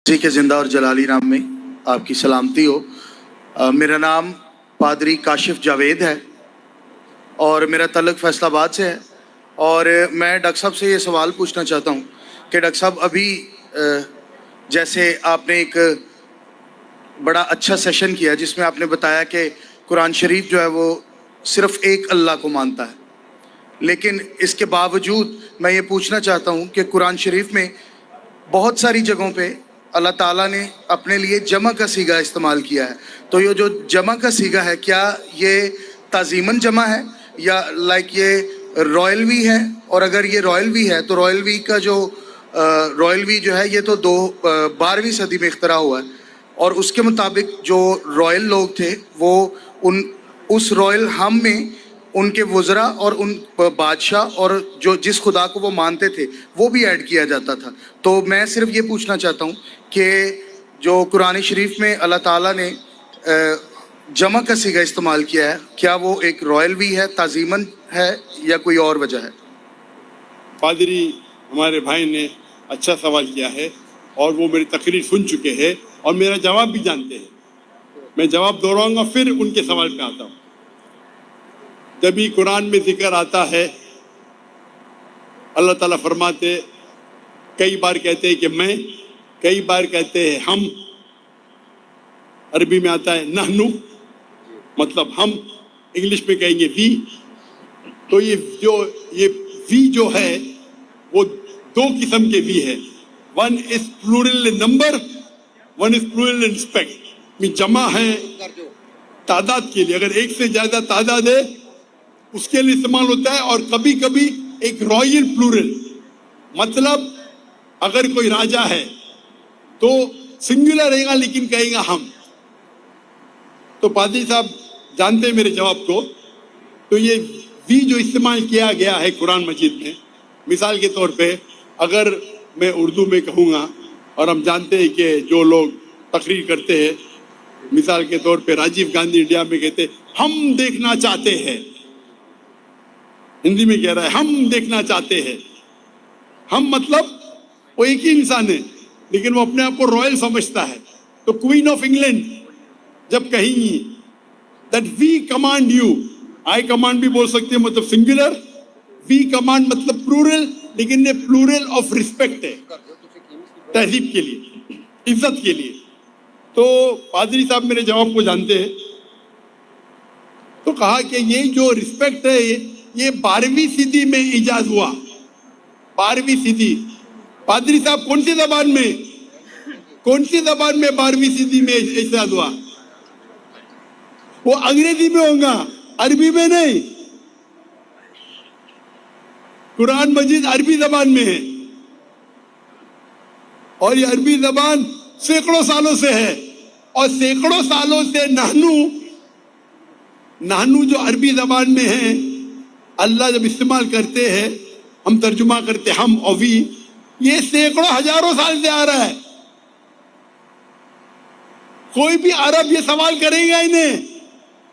जी के ज़िंदा और जलाली नाम में आपकी सलामती हो। मेरा नाम पादरी काशिफ जावेद है और मेरा तल्लुक़ फैसलाबाद से है। और मैं डॉक्टर साहब से ये सवाल पूछना चाहता हूँ कि डॉक्टर साहब अभी जैसे आपने एक बड़ा अच्छा सेशन किया जिसमें आपने बताया कि कुरान शरीफ जो है वो सिर्फ़ एक अल्लाह को मानता है, लेकिन इसके बावजूद मैं ये पूछना चाहता हूँ कि कुरान शरीफ में बहुत सारी जगहों पे अल्लाह ताला ने अपने लिए जमा का सीगा इस्तेमाल किया है। तो ये जो जमा का सीगा है, क्या ये ताज़ीमन जमा है या लाइक ये रॉयल वी है? और अगर ये रॉयल वी है तो रॉयल वी का जो रॉयल वी जो है ये तो 12वीं सदी में इख्तरा हुआ है, और उसके मुताबिक जो रॉयल लोग थे वो उस रॉयल हम में उनके वज़रा और उन बादशाह और जो जिस खुदा को वो मानते थे वो भी ऐड किया जाता था। तो मैं सिर्फ ये पूछना चाहता हूँ कि जो कुरान शरीफ में अल्लाह ताला ने जमा का सीगा इस्तेमाल किया है, क्या वो एक रॉयल भी है, ताज़ीमन है, या कोई और वजह है? पादरी हमारे भाई ने अच्छा सवाल किया है और वो मेरी तकरीर सुन चुके हैं और मेरा जवाब भी जानते हैं। मैं जवाब दोहराऊंगा, फिर उनके सवाल पे आता हूँ। जब भी कुरान में जिक्र आता है, अल्लाह ताला फरमाते, कई बार कहते हैं कि मैं, कई बार कहते हैं हम। अरबी में आता है नहनु, मतलब हम, इंग्लिश में कहेंगे वी। तो ये वी जो है वो दो किस्म के वी है। One is plural in number, one is plural in respect. में जमा है तादाद के लिए, अगर एक से ज्यादा तादाद है उसके लिए इस्तेमाल होता है। और कभी कभी एक रॉयल प्लूरल, मतलब अगर कोई राजा है तो सिंगुलर रहेगा लेकिन कहेगा हम। तो पादरी साहब जानते हैं मेरे जवाब को। तो ये वी जो इस्तेमाल किया गया है कुरान मजीद में, मिसाल के तौर पे अगर मैं उर्दू में कहूँगा, और हम जानते हैं कि जो लोग तकरीर करते हैं, मिसाल के तौर पे राजीव गांधी इंडिया में कहते हम देखना चाहते हैं, हिंदी में कह रहा है हम देखना चाहते हैं। हम मतलब वो एक ही इंसान है लेकिन वो अपने आप को रॉयल समझता है। तो क्वीन ऑफ इंग्लैंड जब कहेंगी that we command you, I command भी बोल सकते हैं, मतलब सिंगुलर। वी कमांड मतलब प्लूरल, लेकिन ये प्लूरल ऑफ रिस्पेक्ट है, तहजीब के लिए, इज्जत के लिए। तो पादरी साहब मेरे जवाब को जानते हैं। तो कहा कि ये जो रिस्पेक्ट है ये 12वीं सदी में इजाद हुआ। 12वीं सदी। पादरी साहब कौन सी जबान में 12वीं सदी में इजाद हुआ? वो अंग्रेजी में होगा, अरबी में नहीं। कुरान मजीद अरबी जबान में है और ये अरबी जबान सैकड़ों सालों से है। और सैकड़ों सालों से नानू जो अरबी जबान में है, अल्लाह जब इस्तेमाल करते हैं, हम तर्जुमा करते हम और वी, ये सैकड़ों हजारों साल से आ रहा है। कोई भी अरब ये सवाल करेगा इन्हें।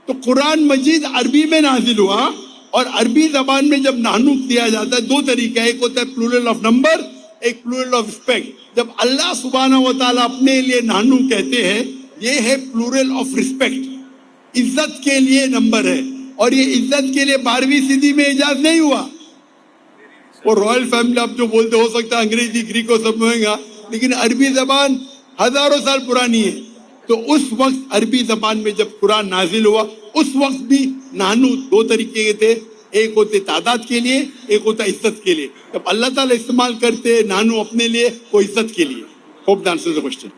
तो कुरान मजीद अरबी में नाजिल हुआ और अरबी जबान में जब नानू दिया जाता है, दो तरीका, एक होता है प्लूरल ऑफ नंबर, एक प्लूरल ऑफ रिस्पेक्ट। जब अल्लाह सुब्हानहू व तआला अपने लिए नानू कहते हैं, ये है प्लूरल ऑफ रिस्पेक्ट, इज्जत के लिए नंबर है। और ये इज्जत के लिए 12वीं सदी में इजाद नहीं हुआ। वो रॉयल फैमिली आप जो बोलते, हो सकता है अंग्रेजी ग्रीको सब होगा, लेकिन अरबी जबान हजारों साल पुरानी है। तो उस वक्त अरबी जबान में जब कुरान नाजिल हुआ, उस वक्त भी नानू दो तरीके के थे, एक होते तादाद के लिए, एक होता इज्जत के लिए। जब अल्लाह ताला इस्तेमाल करते नानू अपने लिए, वो इज्जत के लिए। Hope the answer the question.